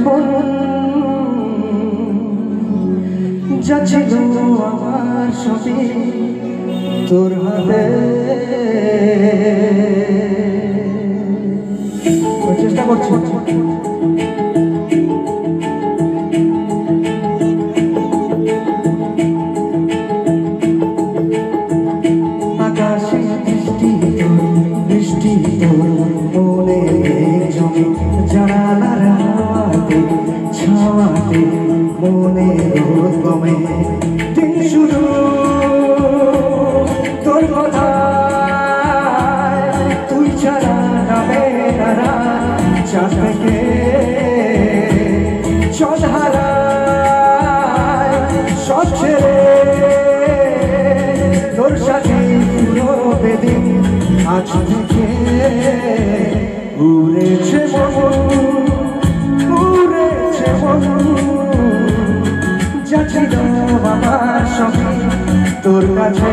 মন যা ছিল আমার সবই তোর হাতে। চেষ্টা করছি আকাশে বৃষ্টি তোর মনে জমে জানালার হাওয়াতে ছাওয়াতে মনে রোদ কমে। দিন শুরু তোর কথা তুই ছাড়া নামে তারা চাঁদ থেকে চল হারায় সব ছেড়ে তোর সাথে পুরো বেদিন আজ থেকে উড়েছে মন উড়েছে মন যা ছিল আমার সঙ্গে তোর কাছে।